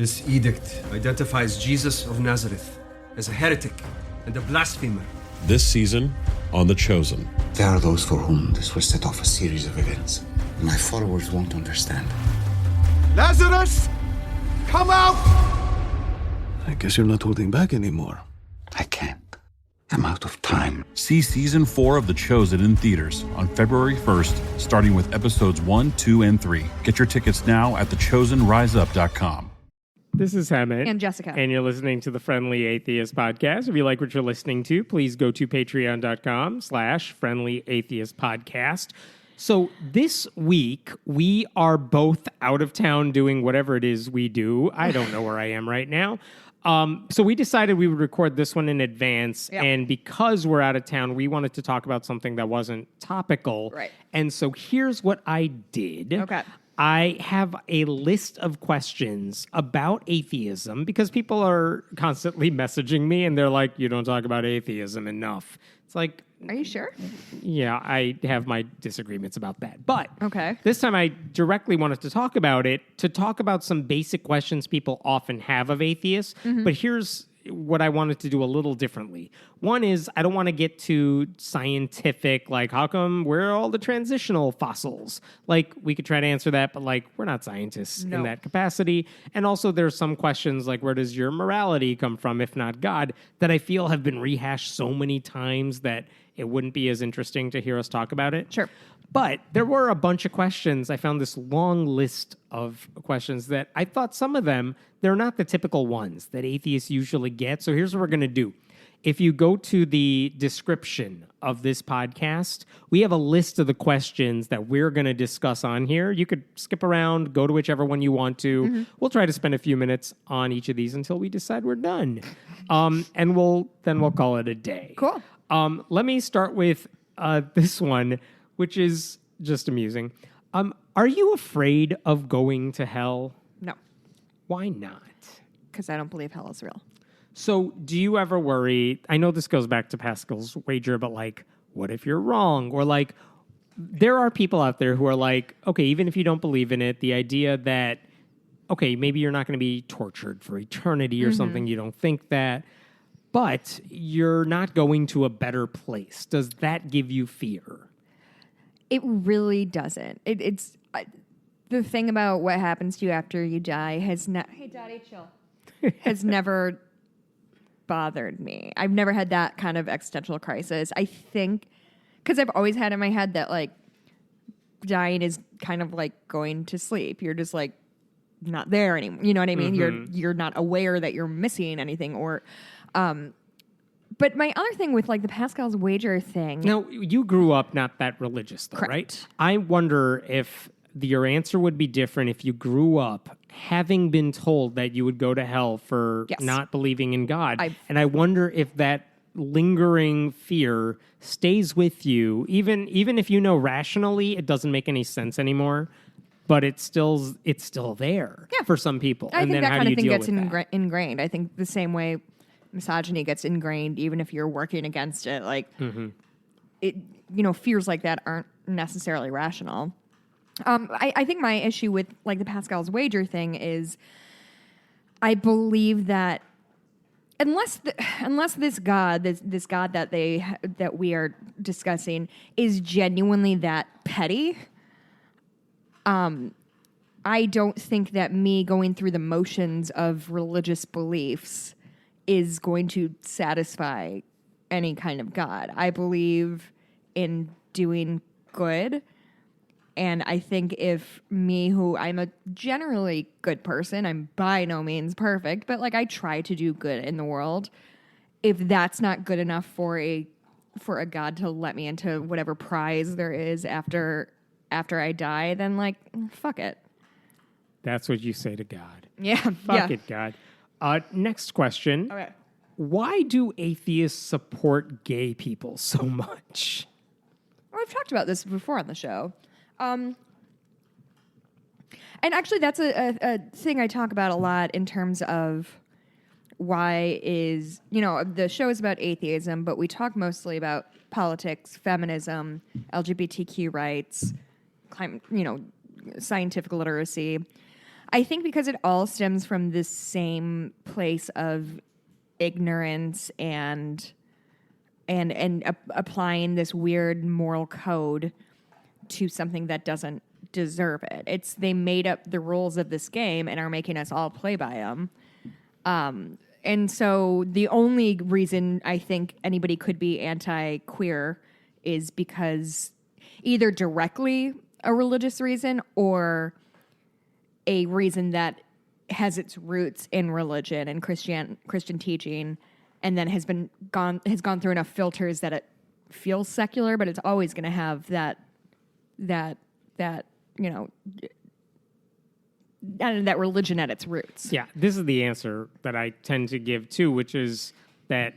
This edict identifies Jesus of Nazareth as a heretic and a blasphemer. This season on The Chosen. There are those for whom this will set off a series of events. My followers won't understand. Lazarus, come out! I guess you're not holding back anymore. I can't. I'm out of time. See Season 4 of The Chosen in theaters on February 1st, starting with episodes 1, 2, and 3. Get your tickets now at thechosenriseup.com. This is Hammett. And Jessica. And you're listening to the Friendly Atheist Podcast. If you like what you're listening to, please go to patreon.com/Friendly Atheist Podcast. So this week, we are both out of town doing whatever it is we do. I don't know where I am right now. So we decided we would record this one in advance. Yep. And because we're out of town, we wanted to talk about something that wasn't topical. Right. And so here's what I did. Okay. I have a list of questions about atheism because people are constantly messaging me and they're like, you don't talk about atheism enough. It's like, Are you sure? yeah, I have my disagreements about that. But Okay. this time I directly wanted to talk about it, to talk about some basic questions people often have of atheists. Mm-hmm. But here's what I wanted to do a little differently. One is I don't want to get too scientific, like how come where are all the transitional fossils? Like we could try to answer that, but like we're not scientists in that capacity. And also there's some questions like where does your morality come from if not God that I feel have been rehashed so many times that it wouldn't be as interesting to hear us talk about it. Sure. But there were a bunch of questions. I found this long list of questions that I thought some of them, they're not the typical ones that atheists usually get. So here's what we're going to do. If you go to the description of this podcast, we have a list of the questions that we're going to discuss on here. You could skip around, go to whichever one you want to. Mm-hmm. We'll try to spend a few minutes on each of these until we decide we're done. And we'll call it a day. Cool. Let me start with this one, which is just amusing. Are you afraid of going to hell? No, Why not? because I don't believe hell is real. So do you ever worry, I know this goes back to Pascal's wager, but like, what if you're wrong? Or like, there are people out there who are like, okay, even if you don't believe in it, the idea that, okay, maybe you're not going to be tortured for eternity or something, you don't think that, but you're not going to a better place. Does that give you fear? It really doesn't. It's the thing about what happens to you after you die has not. Hey, Daddy, chill. Has never bothered me. I've never had that kind of existential crisis. I think because I've always had in my head that like dying is kind of like going to sleep. You're just like not there anymore. You know what I mean? You're not aware that you're missing anything or. But my other thing with like the Pascal's wager thing. Now, you grew up not that religious, though, Correct. right? I wonder if your answer would be different if you grew up having been told that you would go to hell for Yes. not believing in God. And I wonder if that lingering fear stays with you, even if you know rationally it doesn't make any sense anymore, but it's still there for some people. I and think then that how kind do of you thing deal gets with that? ingrained. I think the same way misogyny gets ingrained, even if you're working against it, like it, fears like that aren't necessarily rational. I think my issue with like the Pascal's wager thing is, I believe that unless this God that we are discussing is genuinely that petty, I don't think that me going through the motions of religious beliefs is going to satisfy any kind of God. I believe in doing good. And I think if me, who I'm a generally good person, I'm by no means perfect, but like I try to do good in the world. If that's not good enough for a God to let me into whatever prize there is after I die, then like fuck it. That's what you say to God. Yeah. Fuck it, God. Next question. Okay. Why do atheists support gay people so much? Well, I've talked about this before on the show. And actually, that's a thing I talk about a lot in terms of why is, the show is about atheism, but we talk mostly about politics, feminism, LGBTQ rights, climate, scientific literacy. I think because it all stems from this same place of ignorance and applying this weird moral code to something that doesn't deserve it. They made up the rules of this game and are making us all play by them. And so the only reason I think anybody could be anti-queer is because either directly a religious reason or a reason that has its roots in religion and Christian teaching, and then has gone through enough filters that it feels secular, but it's always going to have that religion at its roots. Yeah, this is the answer that I tend to give too, which is that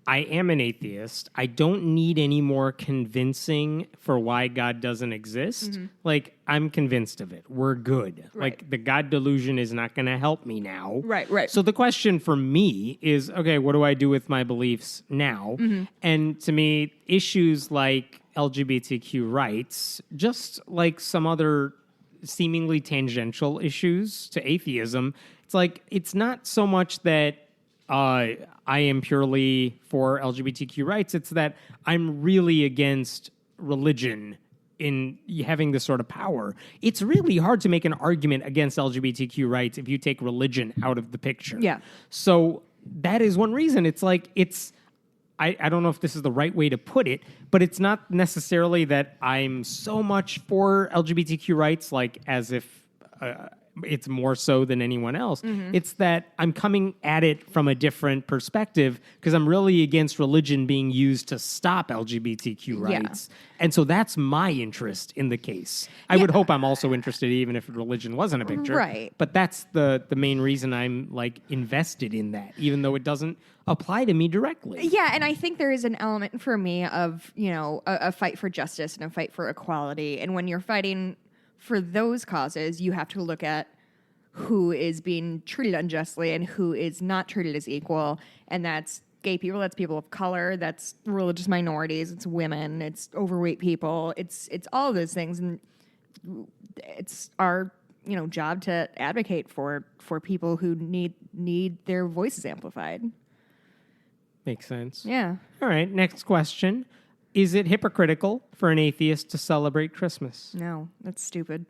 I am an atheist. I don't need any more convincing for why God doesn't exist. Mm-hmm. Like, I'm convinced of it. We're good. Right. Like, the God delusion is not going to help me now. Right. So the question for me is, okay, what do I do with my beliefs now? Mm-hmm. And to me, issues like LGBTQ rights, just like some other seemingly tangential issues to atheism, it's like, it's not so much that I am purely for LGBTQ rights. It's that I'm really against religion in having this sort of power. It's really hard to make an argument against LGBTQ rights if you take religion out of the picture. Yeah. So that is one reason. It's like, I don't know if this is the right way to put it, but it's not necessarily that I'm so much for LGBTQ rights, like as if it's more so than anyone else. Mm-hmm. It's that I'm coming at it from a different perspective because I'm really against religion being used to stop LGBTQ rights. And so that's my interest in the case. I would hope I'm also interested even if religion wasn't a picture. Right. But that's the main reason I'm like invested in that, even though it doesn't apply to me directly. Yeah, and I think there is an element for me of, a fight for justice and a fight for equality. And when you're fighting for those causes, you have to look at who is being treated unjustly and who is not treated as equal. And that's gay people, that's people of color, that's religious minorities, it's women, it's overweight people, it's all of those things. And it's our job to advocate for people who need their voices amplified. Makes sense. Yeah. All right, next question. Is it hypocritical for an atheist to celebrate Christmas? No, that's stupid.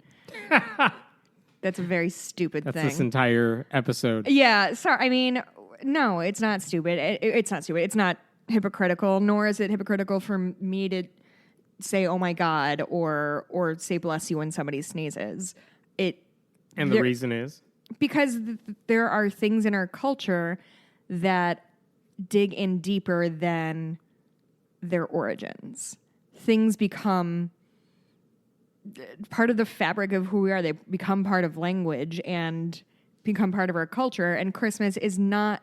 That's a very stupid That's thing. this entire episode. Yeah, sorry. I mean, no, it's not stupid. It's not stupid. It's not hypocritical, nor is it hypocritical for me to say, oh my God, or say bless you when somebody sneezes. And the reason is? Because there are things in our culture that dig in deeper than their origins. Things become part of the fabric of who we are. They become part of language and become part of our culture. And Christmas is not...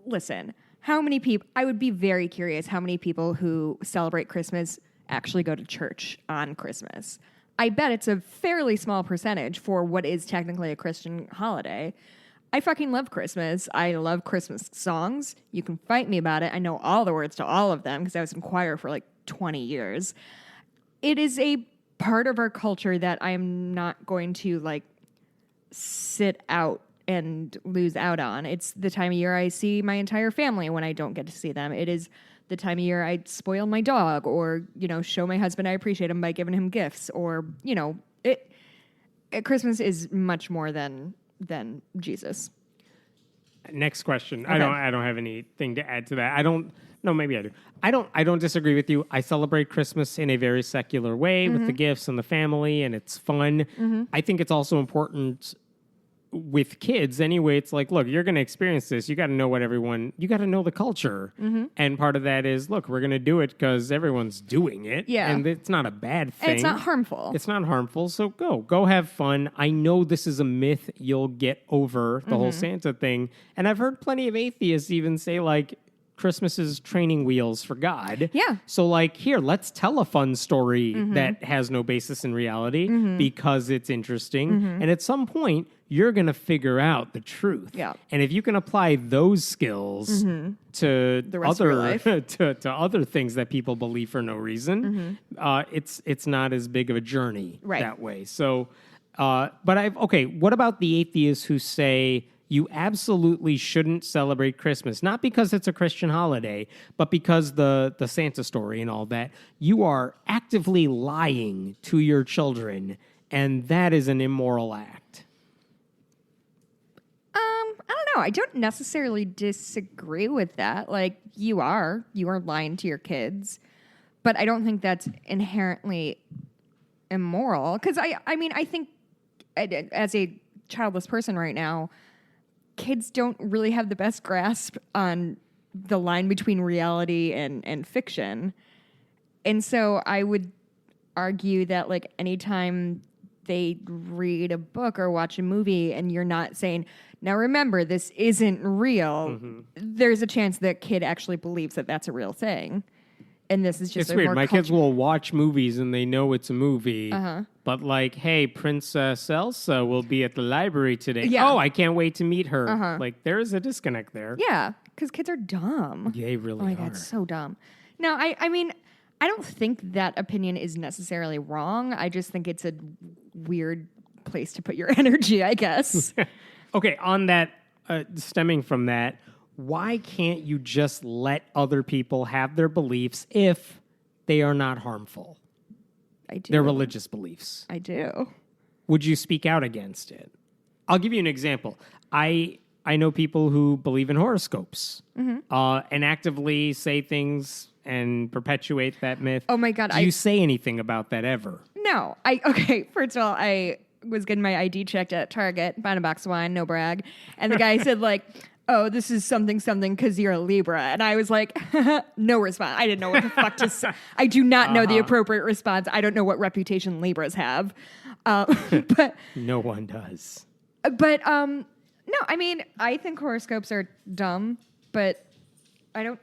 Listen, how many people... I would be very curious how many people who celebrate Christmas actually go to church on Christmas. I bet it's a fairly small percentage for what is technically a Christian holiday. I fucking love Christmas. I love Christmas songs. You can fight me about it. I know all the words to all of them because I was in choir for like 20 years. It is a part of our culture that I'm not going to like sit out and lose out on. It's the time of year I see my entire family when I don't get to see them. It is the time of year I spoil my dog or, show my husband I appreciate him by giving him gifts or, Christmas is much more than Jesus. Next question. Okay. I don't have anything to add to that. No, maybe I do. I don't disagree with you. I celebrate Christmas in a very secular way with the gifts and the family, and it's fun. Mm-hmm. I think it's also important with kids anyway. It's like, look, you're going to experience this. You got to know you got to know the culture. Mm-hmm. And part of that is, look, we're going to do it because everyone's doing it. Yeah. And it's not a bad thing. And it's not harmful. It's not harmful. So go have fun. I know this is a myth you'll get over, the whole Santa thing. And I've heard plenty of atheists even say like, Christmas is training wheels for God. Yeah. So like, here, let's tell a fun story that has no basis in reality because it's interesting. And at some point, you're going to figure out the truth. Yeah. And if you can apply those skills to The rest of your life. to other things that people believe for no reason, it's not as big of a journey Right. that way. So What about the atheists who say you absolutely shouldn't celebrate Christmas, not because it's a Christian holiday, but because the Santa story and all that? You are actively lying to your children, and that is an immoral act. I don't know. I don't necessarily disagree with that. Like, you are lying to your kids, but I don't think that's inherently immoral. Because I think as a childless person right now, kids don't really have the best grasp on the line between reality and fiction. And so I would argue that, like, anytime they read a book or watch a movie and you're not saying, now remember, this isn't real, there's a chance that kid actually believes that that's a real thing. And this is just it's weird. My kids will watch movies and they know it's a movie. But like, hey, Princess Elsa will be at the library today. Yeah. Oh, I can't wait to meet her. Like, there is a disconnect there. Yeah, because kids are dumb. Yeah, they really Oh my are. God, so dumb. No, I mean, I don't think that opinion is necessarily wrong. I just think it's a weird place to put your energy, I guess. Okay, on that, stemming from that, why can't you just let other people have their beliefs if they are not harmful? I do. Their religious beliefs. I do. Would you speak out against it? I'll give you an example. I know people who believe in horoscopes and actively say things and perpetuate that myth. Oh my God. Do you say anything about that ever? No. First of all, I was getting my ID checked at Target, buying a box of wine, no brag. And the guy said, like, oh, this is something because you're a Libra. And I was like, no response. I didn't know what the fuck to say. I do not know the appropriate response. I don't know what reputation Libras have. But no one does. But no, I mean, I think horoscopes are dumb, but I don't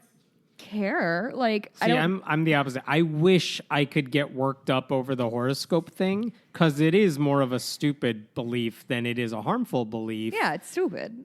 care. Like, See, I'm the opposite. I wish I could get worked up over the horoscope thing because it is more of a stupid belief than it is a harmful belief. Yeah, it's stupid.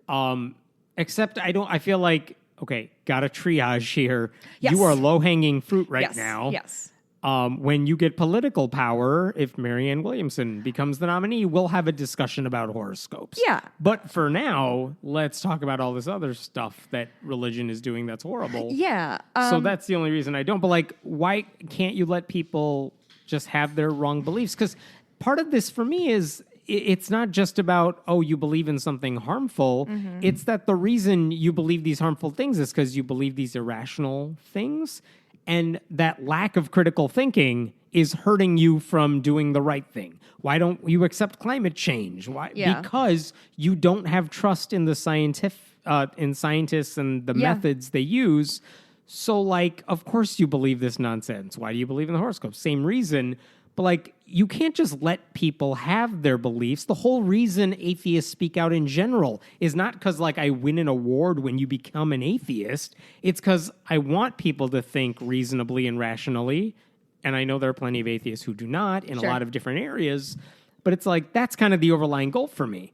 Except I feel like, okay, got a triage here. Yes. You are low-hanging fruit right Yes, now. yes. When you get political power, if Marianne Williamson becomes the nominee, we'll have a discussion about horoscopes. Yeah. But for now, let's talk about all this other stuff that religion is doing that's horrible. Yeah. So that's the only reason I don't. But, like, why can't you let people just have their wrong beliefs? Because part of this for me is it's not just about, oh, you believe in something harmful. It's that the reason you believe these harmful things is because you believe these irrational things. And that lack of critical thinking is hurting you from doing the right thing. Why don't you accept climate change? Why? Yeah. Because you don't have trust in the in scientists and the methods they use. So, like, of course you believe this nonsense. Why do you believe in the horoscope? Same reason. But, like, you can't just let people have their beliefs. The whole reason atheists speak out in general is not because, like, I win an award when you become an atheist. It's because I want people to think reasonably and rationally. And I know there are plenty of atheists who do not in a lot of different areas. But it's like, that's kind of the overlying goal for me.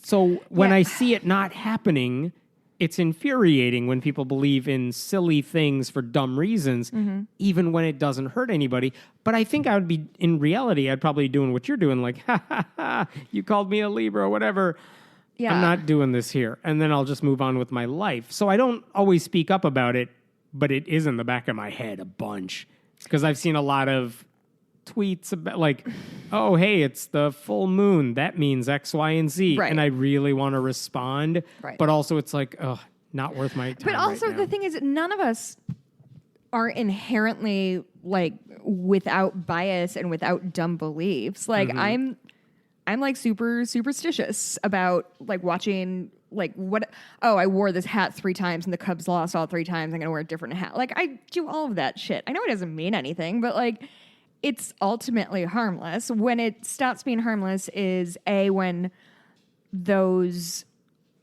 So when I see it not happening, it's infuriating when people believe in silly things for dumb reasons, even when it doesn't hurt anybody. But I think I would be, in reality, I'd probably be doing what you're doing, like, ha, ha, ha, you called me a Libra or whatever. Yeah. I'm not doing this here. And then I'll just move on with my life. So I don't always speak up about it, but it is in the back of my head a bunch. Because I've seen a lot of tweets about, like, oh, hey, it's the full moon. That means X, Y, and Z. Right. And I really want to respond. Right. But also it's like, oh, not worth my time. But also right now. the thing is, none of us are inherently, like, without bias and without dumb beliefs. Like, I'm like super superstitious about, like, watching, like, I wore this hat 3 times and the Cubs lost all 3 times. I'm going to wear a different hat. Like, I do all of that shit. I know it doesn't mean anything, but, like, it's ultimately harmless. When it stops being harmless is when those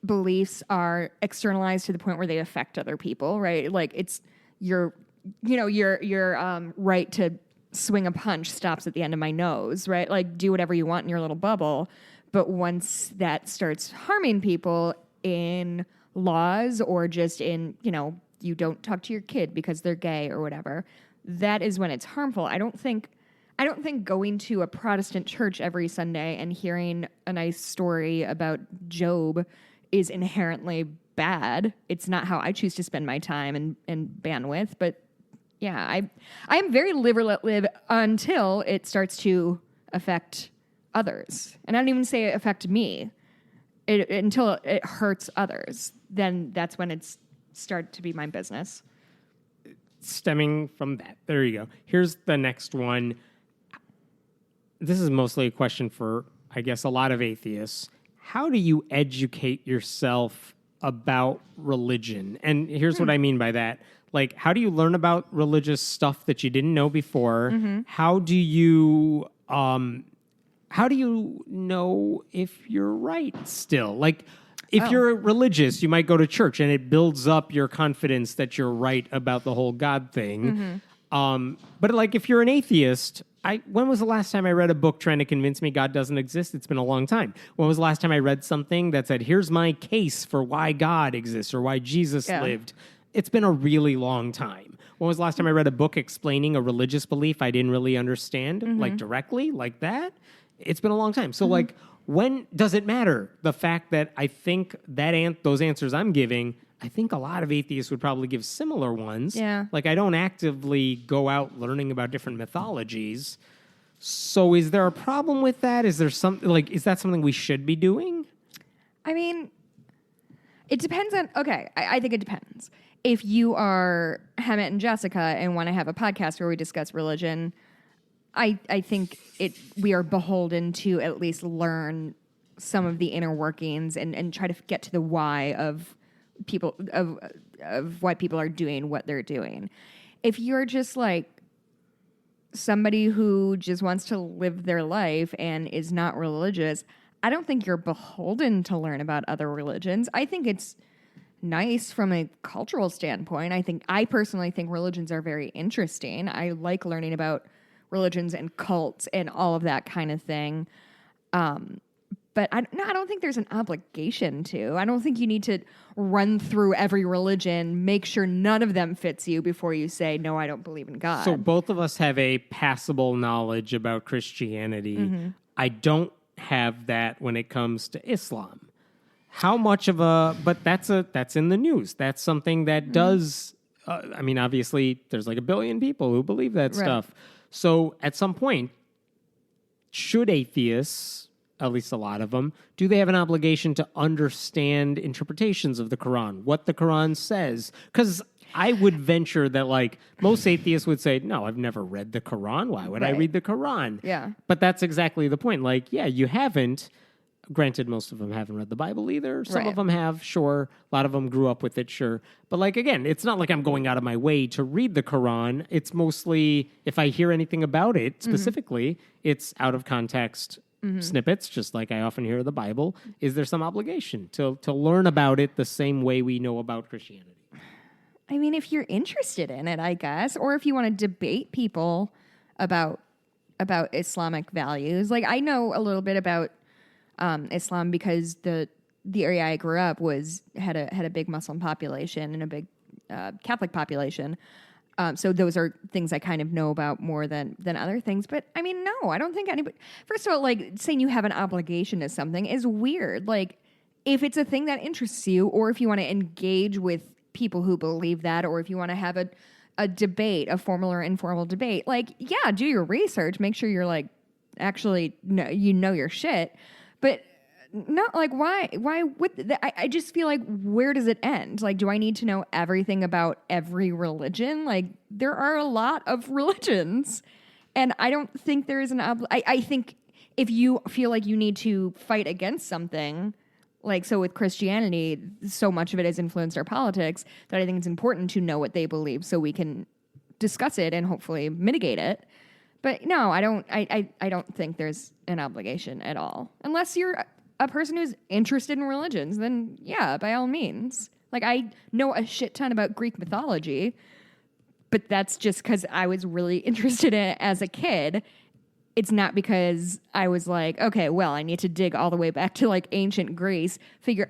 beliefs are externalized to the point where they affect other people, right? Like, it's your right to swing a punch stops at the end of my nose, right? Like, do whatever you want in your little bubble. But once that starts harming people in laws or just in, you don't talk to your kid because they're gay or whatever, that is when it's harmful. I I don't think going to a Protestant church every Sunday and hearing a nice story about Job is inherently bad. It's not how I choose to spend my time and bandwidth. But yeah, I'm very live until it starts to affect others. And I don't even say it affect me. Until it hurts others. Then that's when it's started to be my business. Stemming from that. There you go. Here's the next one. This is mostly a question for, I guess, a lot of atheists. How do you educate yourself about religion? And here's what I mean by that. Like, how do you learn about religious stuff that you didn't know before? Mm-hmm. How do you know if you're right still? Like, if you're religious, you might go to church and it builds up your confidence that you're right about the whole God thing. Mm-hmm. But like, if you're an atheist, when was the last time I read a book trying to convince me God doesn't exist? It's been a long time. When was the last time I read something that said, here's my case for why God exists or why Jesus lived? It's been a really long time. When was the last time I read a book explaining a religious belief I didn't really understand, like directly, like that? It's been a long time. So like, when does it matter? The fact that I think that those answers I'm giving, I think a lot of atheists would probably give similar ones. Yeah. Like, I don't actively go out learning about different mythologies. So is there a problem with that? Is there something, like, is that something we should be doing? I mean, it depends on, okay, I think it depends. If you are Hammett and Jessica and want to have a podcast where we discuss religion, I think we are beholden to at least learn some of the inner workings and try to get to the why of people of why people are doing what they're doing. If you're just like somebody who just wants to live their life and is not religious, I don't think you're beholden to learn about other religions. I think it's nice from a cultural standpoint. I personally think religions are very interesting. I like learning about religions and cults and all of that kind of thing. But I don't think there's an obligation to. I don't think you need to run through every religion, make sure none of them fits you before you say, no, I don't believe in God. So both of us have a passable knowledge about Christianity. Mm-hmm. I don't have that when it comes to Islam. How much of but that's in the news. That's something that does, I mean, obviously there's like 1 billion people who believe that stuff. So at some point, should atheists, at least a lot of them, do they have an obligation to understand interpretations of the Quran, what the Quran says? Because I would venture that, like, most atheists would say, no, I've never read the Quran. Why would I read the Quran? Yeah. But that's exactly the point. Like, yeah, you haven't. Granted, most of them haven't read the Bible either. Some of them have, sure. A lot of them grew up with it, sure. But, like, again, it's not like I'm going out of my way to read the Quran. It's mostly, if I hear anything about it specifically, it's out of context snippets, just like I often hear of the Bible. Is there some obligation to learn about it the same way we know about Christianity? I mean, if you're interested in it, I guess, or if you want to debate people about Islamic values. Like, I know a little bit about Islam because the area I grew up had a big Muslim population and a big Catholic population. So those are things I kind of know about more than other things. But I mean, no, I don't think anybody. First of all, like, saying you have an obligation to something is weird. Like, if it's a thing that interests you, or if you want to engage with people who believe that, or if you want to have a debate, a formal or informal debate, like, yeah, do your research, make sure you're like actually you know your shit. But not like why I just feel like, where does it end? Like, do I need to know everything about every religion? Like, there are a lot of religions, and I don't think there is I think if you feel like you need to fight against something, like, so with Christianity, so much of it has influenced our politics that I think it's important to know what they believe so we can discuss it and hopefully mitigate it. But no, I don't think there's an obligation at all. Unless you're a person who's interested in religions, then yeah, by all means. Like, I know a shit ton about Greek mythology, but that's just because I was really interested in it as a kid. It's not because I was like, okay, well, I need to dig all the way back to like ancient Greece,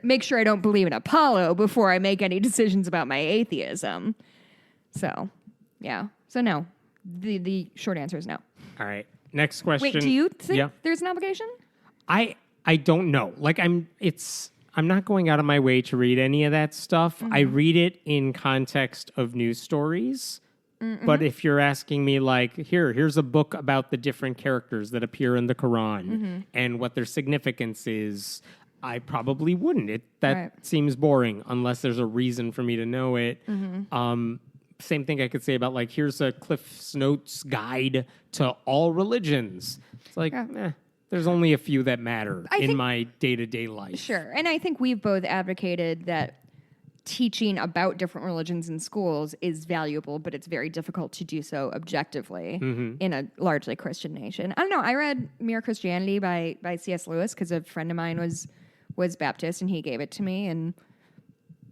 make sure I don't believe in Apollo before I make any decisions about my atheism. So, yeah. So no. The short answer is no. All right. Next question. Wait, do you think Yeah. there's an obligation? I don't know. Like I'm not going out of my way to read any of that stuff. I read it in context of news stories. But if you're asking me like, here's a book about the different characters that appear in the Quran and what their significance is, I probably wouldn't. That seems boring unless there's a reason for me to know it. Same thing I could say about like, here's a Cliff's Notes guide to all religions. It's like, there's only a few that matter in my day-to-day life. Sure. And I think we've both advocated that teaching about different religions in schools is valuable, but it's very difficult to do so objectively in a largely Christian nation. I don't know. I read Mere Christianity by C.S. Lewis because a friend of mine was Baptist and he gave it to me. And,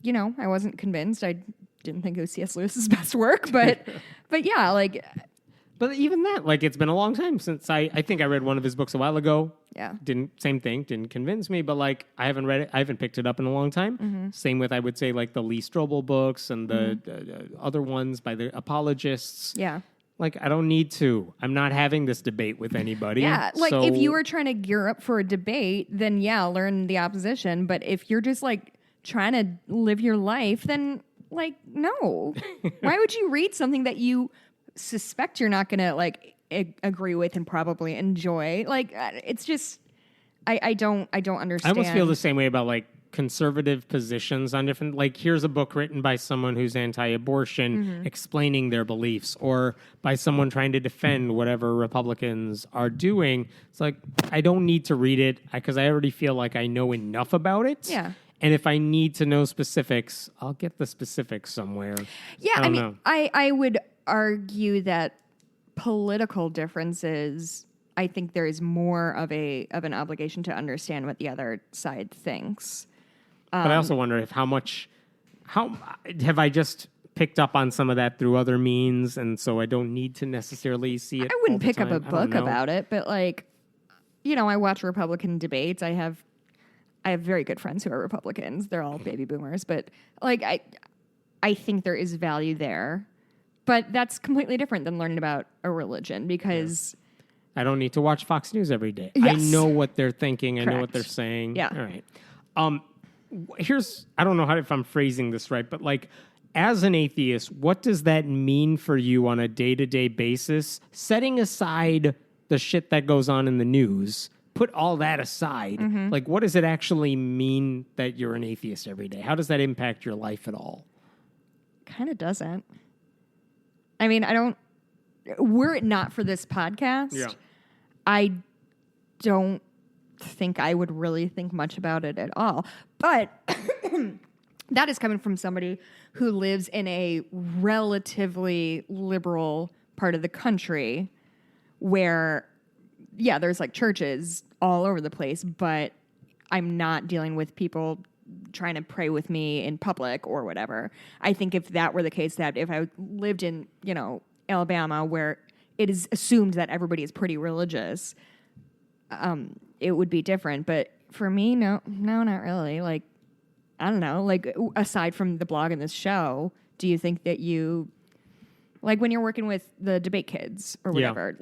you know, I wasn't convinced. I didn't think it was C.S. Lewis's best work, but yeah, like... But even that, like, it's been a long time since I think I read one of his books a while ago. Yeah. Didn't convince me, but like, I haven't read it. I haven't picked it up in a long time. Same with, I would say, like the Lee Strobel books and the other ones by the apologists. Yeah. Like, I don't need to. I'm not having this debate with anybody. Yeah, like so if you were trying to gear up for a debate, then learn the opposition. But if you're just like trying to live your life, then like, no. Why would you read something that you suspect you're not going to like agree with and probably enjoy? Like, it's just, I don't understand. I almost feel the same way about like conservative positions on different, like here's a book written by someone who's anti-abortion explaining their beliefs, or by someone trying to defend whatever Republicans are doing. It's like, I don't need to read it because I already feel like I know enough about it. Yeah. And if I need to know specifics, I'll get the specifics somewhere. Yeah, I mean, I would argue that political differences, I think there is more of an obligation to understand what the other side thinks. But I also wonder if how have I just picked up on some of that through other means, and so I don't need to necessarily see it. I wouldn't all the pick up time. a book about it, but like, you know, I watch Republican debates. I have very good friends who are Republicans. They're all baby boomers, but like I think there is value there. But that's completely different than learning about a religion because I don't need to watch Fox News every day. Yes. I know what they're thinking. I know what Correct. they're saying. Yeah. All right. I don't know if I'm phrasing this right, but like, as an atheist, what does that mean for you on a day-to-day basis? Setting aside the shit that goes on in the news, put all that aside. Like, what does it actually mean that you're an atheist every day? How does that impact your life at all? kind of doesn't. I mean, were it not for this podcast, I don't think I would really think much about it at all. But that is coming from somebody who lives in a relatively liberal part of the country where, yeah, there's like churches all over the place, but I'm not dealing with people trying to pray with me in public or whatever. I think if that were the case, that if I lived in, Alabama, where it is assumed that everybody is pretty religious, it would be different. But for me, no, not really. Like, I don't know. Like, aside from the blog and this show, do you think that you, like, when you're working with the debate kids or whatever,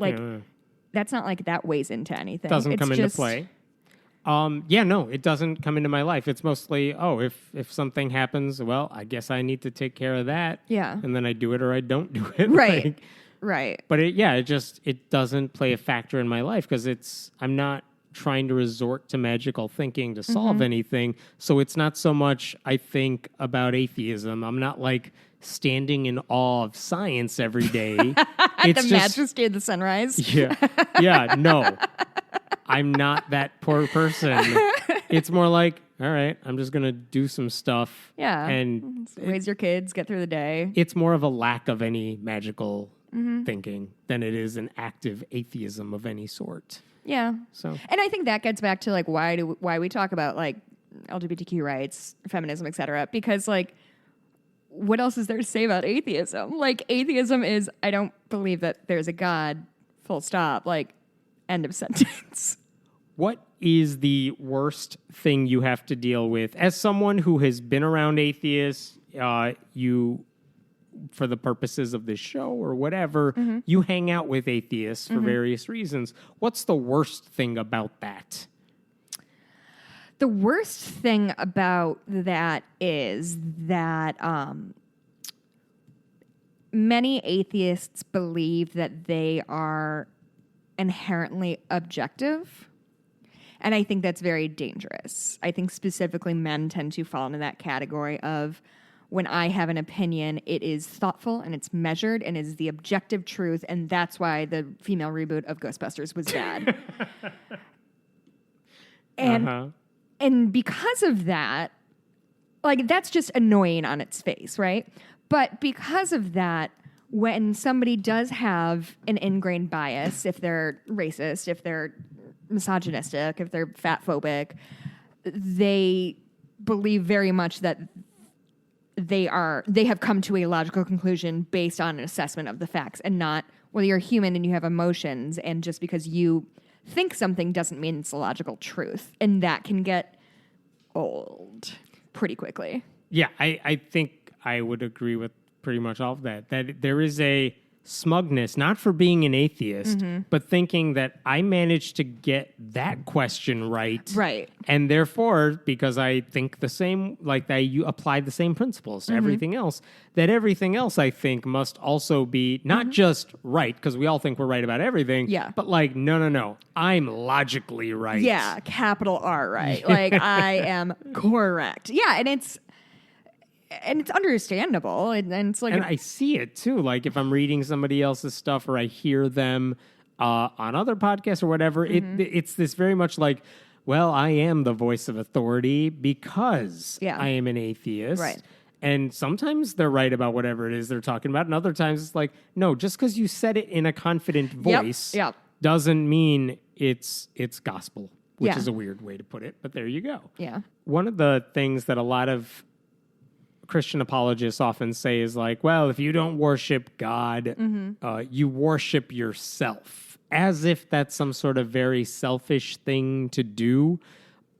that's not like that weighs into anything. Doesn't come into play. No, it doesn't come into my life. It's mostly, if something happens, well, I guess I need to take care of that. Yeah. And then I do it or I don't do it. Right. Right. But it doesn't play a factor in my life because I'm not trying to resort to magical thinking to solve anything. So it's not so much I think about atheism. I'm not like standing in awe of science every day. It's the majesty of the sunrise. Yeah, no. I'm not that poor person. It's more like, all right, I'm just going to do some stuff. Yeah. And raise your kids, get through the day. It's more of a lack of any magical thinking than it is an active atheism of any sort. Yeah. So, and I think that gets back to like why we talk about like LGBTQ rights, feminism, etc. Because like, what else is there to say about atheism? Like, atheism is, I don't believe that there's a God, full stop, like, end of sentence. What is the worst thing you have to deal with as someone who has been around atheists? for the purposes of this show or whatever, you hang out with atheists for various reasons. What's the worst thing about that? The worst thing about that is that many atheists believe that they are inherently objective. And I think that's very dangerous. I think specifically men tend to fall into that category of when I have an opinion, it is thoughtful and it's measured and is the objective truth. And that's why the female reboot of Ghostbusters was bad. And because of that, like, that's just annoying on its face, right? But because of that, when somebody does have an ingrained bias, if they're racist, if they're misogynistic, if they're fatphobic, they believe very much that they have come to a logical conclusion based on an assessment of the facts and not, well, you're human and you have emotions, and just because you think something doesn't mean it's a logical truth. And that can get old pretty quickly. Yeah, I think I would agree with pretty much all of that. That there is a smugness, not for being an atheist, but thinking that I managed to get that question right. Right. And therefore, because I think the same, like you applied the same principles to everything else, that everything else I think must also be not just right, because we all think we're right about everything, but like, no, I'm logically right. Yeah, capital R right. Like, I am correct. Yeah, and it's understandable, and it's like, and I see it too. Like if I'm reading somebody else's stuff or I hear them on other podcasts or whatever, it's this very much like, well, I am the voice of authority because I am an atheist, right? And sometimes they're right about whatever it is they're talking about, and other times it's like, no, just because you said it in a confident voice doesn't mean it's gospel, which is a weird way to put it, but there you go. Yeah. One of the things that a lot of Christian apologists often say is like, well, if you don't worship God, you worship yourself, as if that's some sort of very selfish thing to do.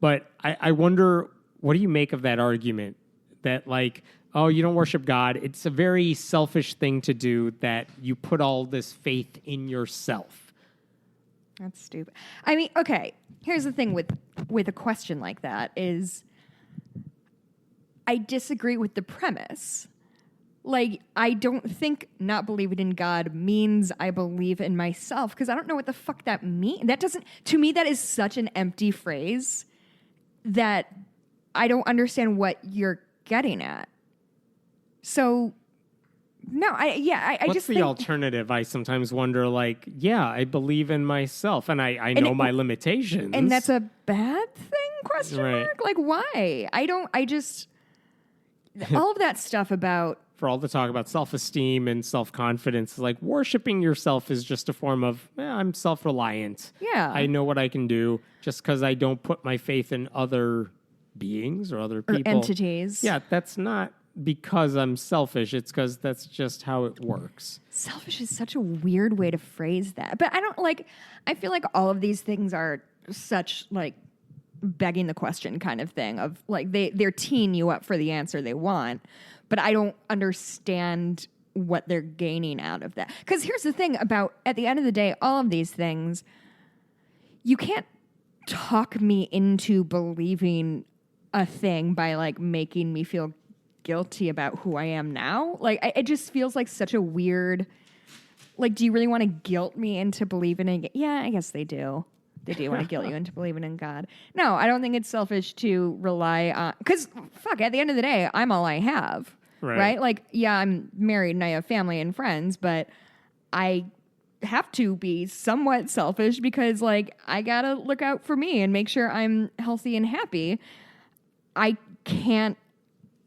But I wonder, what do you make of that argument that like, oh, you don't worship God, it's a very selfish thing to do, that you put all this faith in yourself? That's stupid. I mean, okay, here's the thing with a question like that is, I disagree with the premise. Like, I don't think not believing in God means I believe in myself, because I don't know what the fuck that means. That doesn't, to me, that is such an empty phrase that I don't understand what you're getting at. So, no, I What's just the think, alternative? I sometimes wonder, like, yeah, I believe in myself, and I know my limitations. And that's a bad thing, question mark? Like, why? All of that stuff about... For all the talk about self-esteem and self-confidence, like worshiping yourself is just a form of, I'm self-reliant. Yeah. I know what I can do just because I don't put my faith in other beings or other people. Or entities. Yeah, that's not because I'm selfish. It's because that's just how it works. Selfish is such a weird way to phrase that. But I feel like all of these things are such like begging the question kind of thing of like they're teeing you up for the answer they want, but I don't understand what they're gaining out of that. Because here's the thing about, at the end of the day, all of these things, you can't talk me into believing a thing by like making me feel guilty about who I am now. Like it just feels like such a weird, like, do you really want to guilt me into believing in? Yeah, I guess they do. They do want to guilt you into believing in God. No, I don't think it's selfish to rely on... Because, fuck, at the end of the day, I'm all I have. Right? Like, yeah, I'm married and I have family and friends, but I have to be somewhat selfish because, like, I gotta look out for me and make sure I'm healthy and happy. I can't...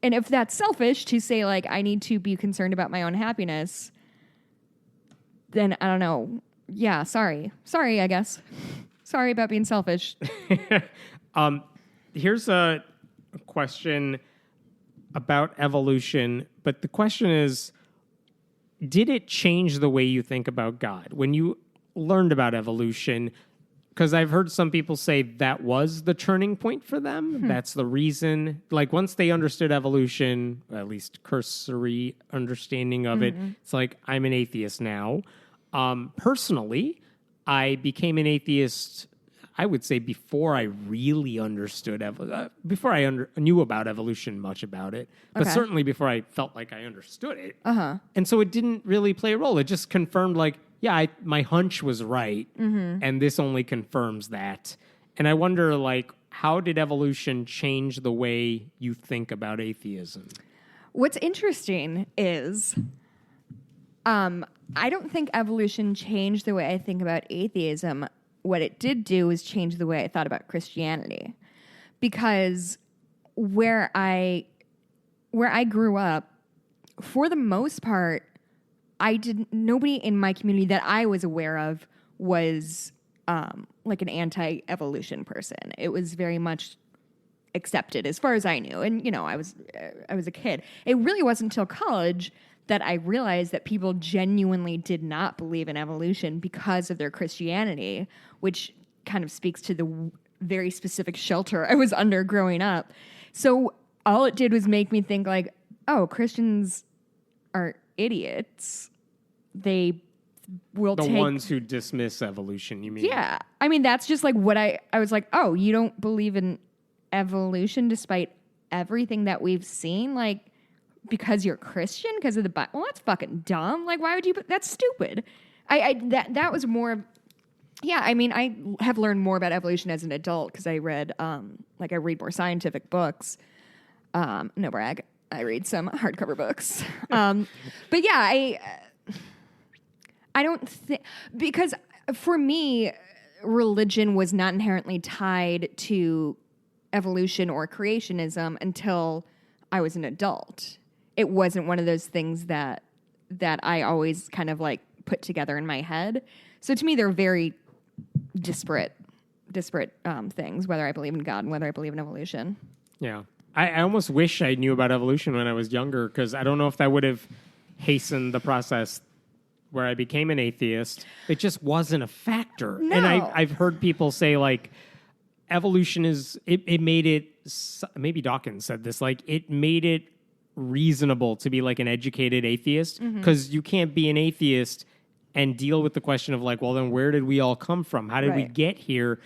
And if that's selfish to say, like, I need to be concerned about my own happiness, then I don't know. Yeah, sorry. Sorry, I guess. Sorry about being selfish. Here's a question about evolution, but the question is, did it change the way you think about God? When you learned about evolution, Because I've heard some people say that was the turning point for them. That's the reason. Like, once they understood evolution, at least cursory understanding of it, it's like, I'm an atheist now. Personally, I became an atheist, I would say, before I really understood, before I knew about evolution, much about it, but certainly before I felt like I understood it. And so it didn't really play a role. It just confirmed, like, yeah, my hunch was right, and this only confirms that. And I wonder, like, how did evolution change the way you think about atheism? What's interesting is, I don't think evolution changed the way I think about atheism. What it did do is change the way I thought about Christianity, because where I grew up, for the most part, nobody in my community that I was aware of was like an anti-evolution person. It was very much accepted as far as I knew. And, I was a kid. It really wasn't until college that I realized that people genuinely did not believe in evolution because of their Christianity, which kind of speaks to the very specific shelter I was under growing up. So all it did was make me think, like, oh, Christians are idiots. They will the take... ones who dismiss evolution, you mean? Yeah. I mean, that's just like what I was like, oh, you don't believe in evolution despite everything that we've seen? Like, because you're Christian? Because of the Bible? Well, that's fucking dumb. Like, why would you... That's stupid. That was more of... Yeah, I mean, I have learned more about evolution as an adult because I read, I read more scientific books. No brag. I read some hardcover books. But yeah, I don't think... Because for me, religion was not inherently tied to evolution or creationism until I was an adult. It wasn't one of those things that I always kind of like put together in my head. So to me, they're very disparate things, whether I believe in God and whether I believe in evolution. Yeah. I almost wish I knew about evolution when I was younger, because I don't know if that would have hastened the process where I became an atheist. It just wasn't a factor. No. And I've heard people say, like, evolution it made it, maybe Dawkins said this, like, it made it reasonable to be like an educated atheist, because you can't be an atheist and deal with the question of, like, well, then where did we all come from? How did we get here?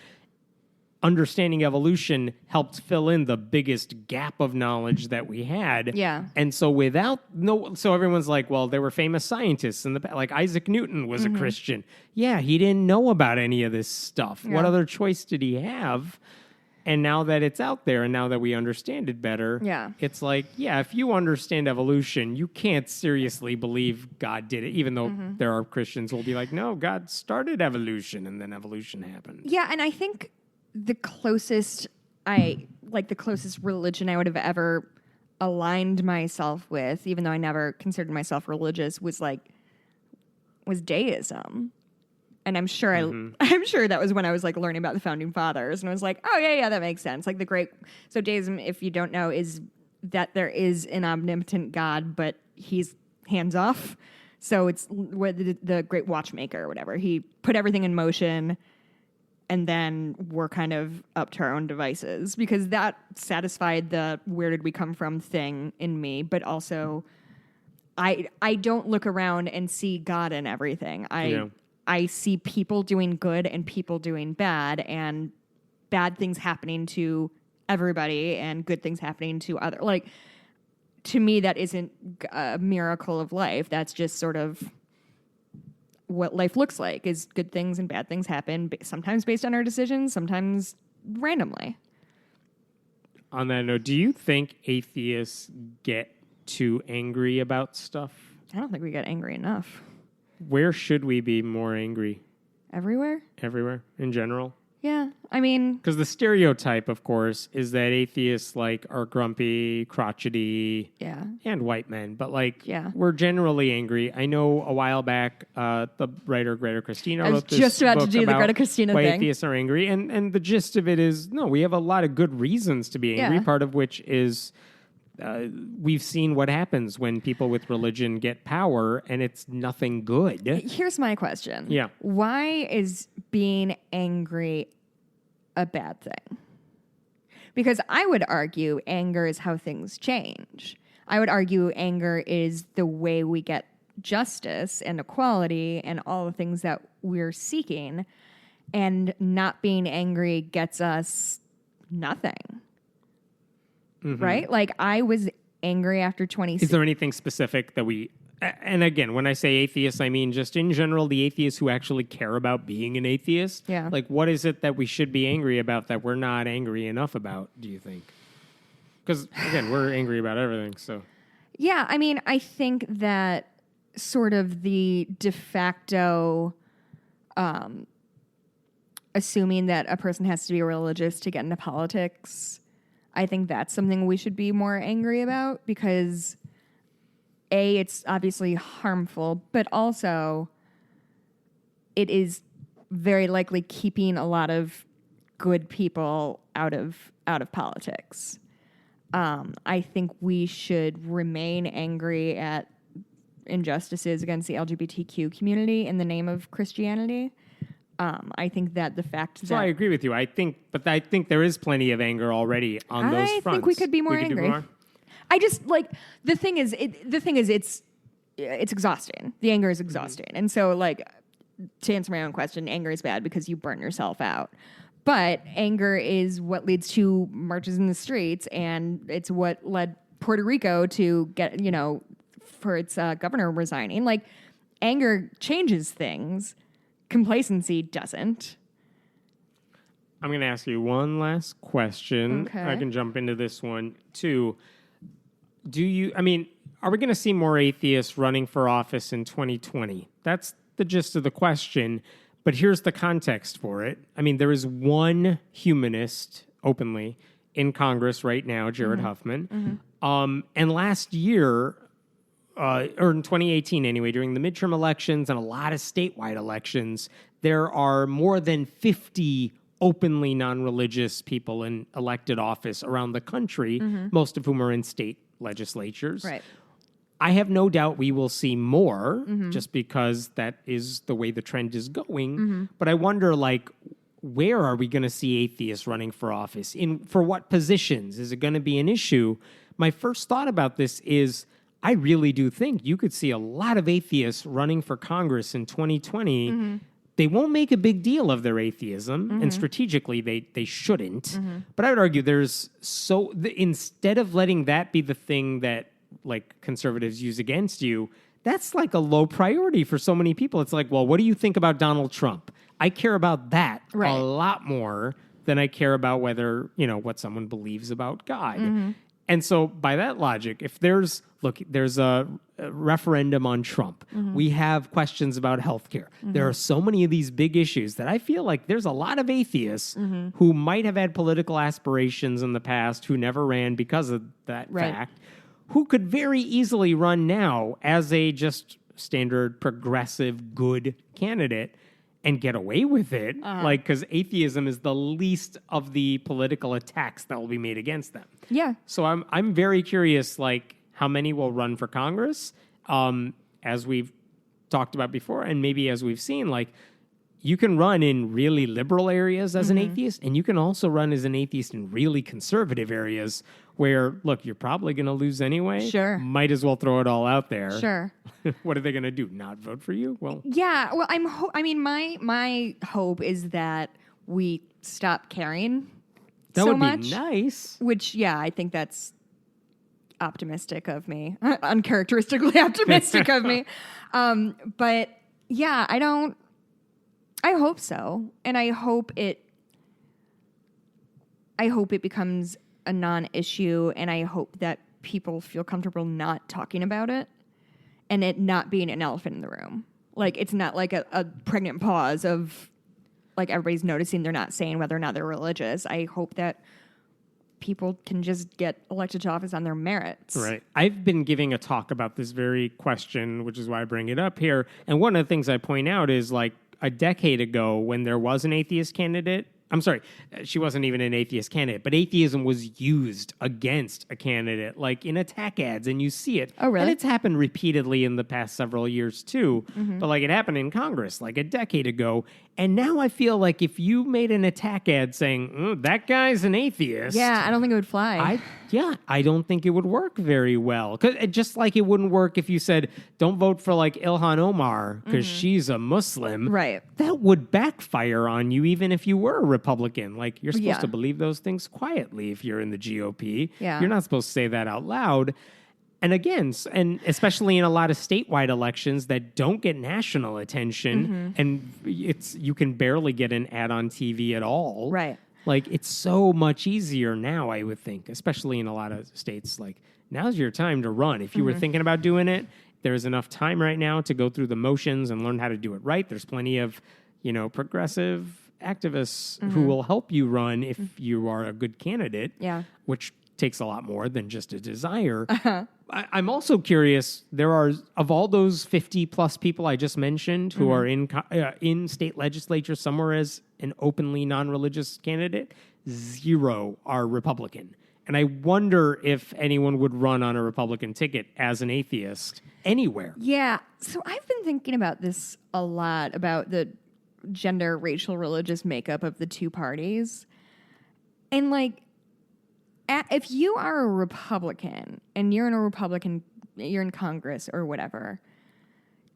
Understanding evolution helped fill in the biggest gap of knowledge that we had. Yeah. And so so everyone's like, well, there were famous scientists in the past. Like Isaac Newton was a Christian. Yeah, he didn't know about any of this stuff. Yeah. What other choice did he have? And now that it's out there and now that we understand it better, it's like, yeah, if you understand evolution, you can't seriously believe God did it, even though there are Christians who will be like, no, God started evolution and then evolution happened. Yeah, and I think the closest religion I would have ever aligned myself with, even though I never considered myself religious, was deism. And I'm sure I'm sure that was when I was like learning about the founding fathers, and I was like, oh yeah, that makes sense. Like so deism, if you don't know, is that there is an omnipotent God, but he's hands off. So it's the great watchmaker or whatever. He put everything in motion, and then we're kind of up to our own devices, because that satisfied the where did we come from thing in me. But also, I don't look around and see God in everything. I see people doing good and people doing bad, and bad things happening to everybody and good things happening to other. Like, to me, that isn't a miracle of life. That's just sort of what life looks like, is good things and bad things happen, sometimes based on our decisions, sometimes randomly. On that note, do you think atheists get too angry about stuff? I don't think we get angry enough. Where should we be more angry? Everywhere? Everywhere, in general? Yeah, I mean... Because the stereotype, of course, is that atheists, like, are grumpy, crotchety, and white men. But, like, we're generally angry. I know a while back, the writer Greta Christina wrote this book. I was just about to do the Greta Christina thing. Why atheists are angry. And the gist of it is, no, we have a lot of good reasons to be angry, part of which is we've seen what happens when people with religion get power, and it's nothing good. Here's my question. Yeah. Why is being angry a bad thing? Because I would argue anger is how things change. I would argue anger is the way we get justice and equality and all the things that we're seeking. And not being angry gets us nothing. Right? Like, I was angry after 26. Is there anything specific that we... And again, when I say atheists, I mean just in general, the atheists who actually care about being an atheist. Yeah. Like, what is it that we should be angry about that we're not angry enough about, do you think? Because, again, we're angry about everything, so... Yeah, I mean, I think that sort of the de facto... assuming that a person has to be religious to get into politics, I think that's something we should be more angry about because, A, it's obviously harmful, but also it is very likely keeping a lot of good people out of politics. I think we should remain angry at injustices against the LGBTQ community in the name of Christianity. I think that the fact that... So I agree with you. I think there is plenty of anger already on those fronts. I think we could be more angry. I just, like, the thing is, it's exhausting. The anger is exhausting. And so, like, to answer my own question, anger is bad because you burn yourself out. But anger is what leads to marches in the streets, and it's what led Puerto Rico to get, for its governor resigning. Like, anger changes things. Complacency doesn't. I'm going to ask you one last question. Okay. I can jump into this one, too. Are we going to see more atheists running for office in 2020? That's the gist of the question, but here's the context for it. I mean, there is one humanist openly in Congress right now, Jared Huffman. And last year, or in 2018 anyway, during the midterm elections and a lot of statewide elections, there are more than 50 openly non-religious people in elected office around the country, most of whom are in state legislatures. Right. I have no doubt we will see more just because that is the way the trend is going. But I wonder, like, where are we going to see atheists running for office? For what positions? Is it going to be an issue? My first thought about this is I really do think you could see a lot of atheists running for Congress in 2020. They won't make a big deal of their atheism, and strategically they shouldn't. But I would argue instead of letting that be the thing that, like, conservatives use against you, that's like a low priority for so many people. It's like, well, what do you think about Donald Trump? I care about that a lot more than I care about whether, what someone believes about God. And so by that logic, if there's a referendum on Trump, we have questions about healthcare. There are so many of these big issues that I feel like there's a lot of atheists who might have had political aspirations in the past who never ran because of that fact, who could very easily run now as a just standard progressive good candidate and get away with it, because atheism is the least of the political attacks that will be made against them. Yeah. So I'm very curious, like, how many will run for Congress, as we've talked about before, and maybe as we've seen, like, you can run in really liberal areas as an atheist, and you can also run as an atheist in really conservative areas where, look, you're probably going to lose anyway. Sure. Might as well throw it all out there. Sure. What are they going to do? Not vote for you? Well, yeah. Well, my hope is that we stop caring that so would much. be nice. Which, yeah, I think that's optimistic of me, uncharacteristically optimistic of me. But yeah, I hope so, and I hope it becomes a non-issue, and I hope that people feel comfortable not talking about it and it not being an elephant in the room. Like, it's not like a pregnant pause of, like, everybody's noticing they're not saying whether or not they're religious. I hope that people can just get elected to office on their merits. Right. I've been giving a talk about this very question, which is why I bring it up here. And one of the things I point out is, like, a decade ago, when there was an atheist candidate I'm sorry, she wasn't even an atheist candidate, but atheism was used against a candidate, like in attack ads, and you see it. Oh, really? And it's happened repeatedly in the past several years, too. But, like, it happened in Congress, like, a decade ago. And now I feel like if you made an attack ad saying, that guy's an atheist. Yeah, I don't think it would fly. I don't think it would work very well. 'Cause just like it wouldn't work if you said, don't vote for, like, Ilhan Omar because she's a Muslim. Right. That would backfire on you even if you were a Republican. Like, you're supposed Yeah. to believe those things quietly if you're in the GOP. Yeah. You're not supposed to say that out loud. And again, and especially in a lot of statewide elections that don't get national attention, and you can barely get an ad on TV at all. Right. Like, it's so much easier now, I would think, especially in a lot of states. Like, now's your time to run. If you were thinking about doing it, there's enough time right now to go through the motions and learn how to do it right. There's plenty of, progressive activists who will help you run if you are a good candidate. Yeah. Which takes a lot more than just a desire. I'm also curious, there are, of all those 50 plus people I just mentioned who are in state legislature somewhere as an openly non-religious candidate, 0 are Republican. And I wonder if anyone would run on a Republican ticket as an atheist anywhere. Yeah. So I've been thinking about this a lot, about the gender, racial, religious makeup of the two parties. And like, if you are a Republican and you're in Congress or whatever,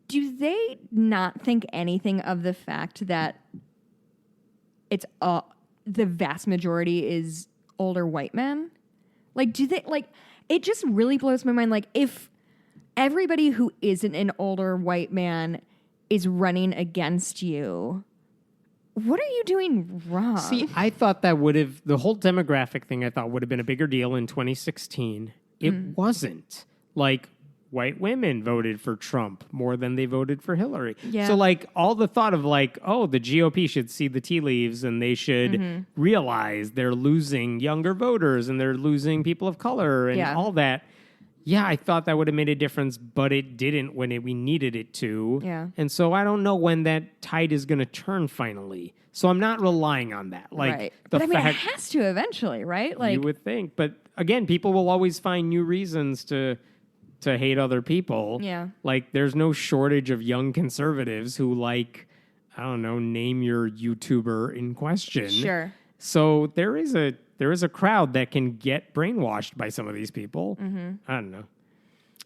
do they not think anything of the fact that it's the vast majority is older white men? Like, do they, like, it just really blows my mind. Like, if everybody who isn't an older white man is running against you, what are you doing wrong? See, I thought that the whole demographic thing I thought would have been a bigger deal in 2016. It wasn't. Like, white women voted for Trump more than they voted for Hillary. Yeah. So, like, all the thought of, like, the GOP should see the tea leaves and they should realize they're losing younger voters and they're losing people of color and all that. Yeah, I thought that would have made a difference, but it didn't when we needed it to. Yeah. And so I don't know when that tide is going to turn finally. So I'm not relying on that. Like, right. the But I mean, it fact has to eventually, right? Like, you would think. But again, people will always find new reasons to hate other people. Yeah. Like, there's no shortage of young conservatives who, like, I don't know, name your YouTuber in question. Sure. So there is a crowd that can get brainwashed by some of these people. I don't know.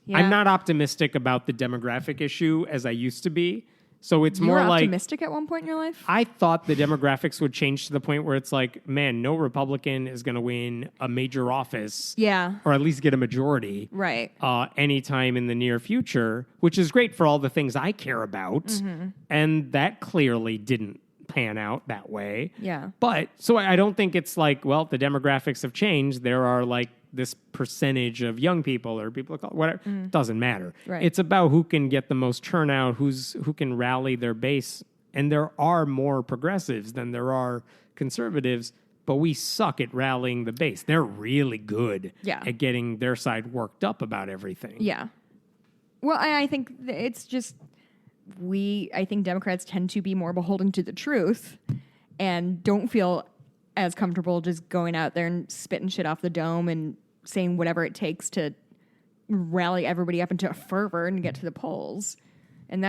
Yeah. I'm not optimistic about the demographic issue as I used to be. So it's you more were like optimistic at one point in your life? I thought the demographics would change to the point where it's like, man, no Republican is going to win a major office. Yeah. Or at least get a majority. Right. Anytime in the near future, which is great for all the things I care about. And that clearly didn't pan out that way. Yeah. But so I don't think it's like, well, the demographics have changed. There are like this percentage of young people or people of color, whatever. Doesn't matter. Right. It's about who can get the most turnout, who can rally their base. And there are more progressives than there are conservatives, but we suck at rallying the base. They're really good at getting their side worked up about everything. Yeah. Well, I think it's just I think Democrats tend to be more beholden to the truth and don't feel as comfortable just going out there and spitting shit off the dome and saying whatever it takes to rally everybody up into a fervor and get to the polls. And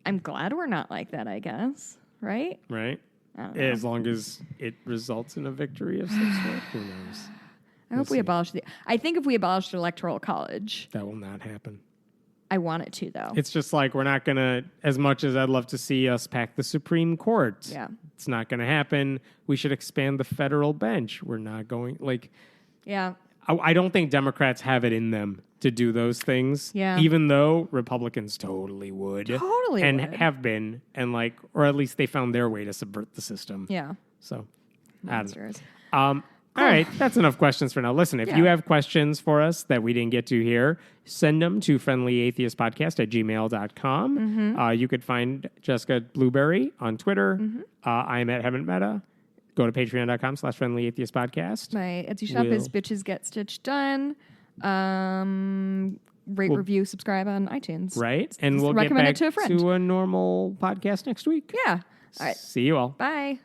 I'm glad we're not like that, I guess. Right? Right? I don't know. As long as it results in a victory of some sort. Who knows? I hope we abolish I think if we abolished electoral college, That will not happen. I want it to, though. It's just like we're not going to, as much as I'd love to see us pack the Supreme Court. Yeah. It's not going to happen. We should expand the federal bench. We're not going, like, Yeah. I don't think Democrats have it in them to do those things. Yeah. Even though Republicans totally would. Totally and would. have been. And like, or at least they found their way to subvert the system. Yeah. So, I don't know. Monsters. All right, that's enough questions for now. Listen, if you have questions for us that we didn't get to here, send them to friendlyatheistpodcast@gmail.com. You could find Jessica Blueberry on Twitter. I'm at Haven't Meta. Go to patreon.com/friendlyatheistpodcast. My Etsy shop is Bitches Get Stitched Done. Rate, review, subscribe on iTunes. Right, and we'll get recommend back it to a friend. to a normal podcast next week. Yeah. All right. See you all. Bye.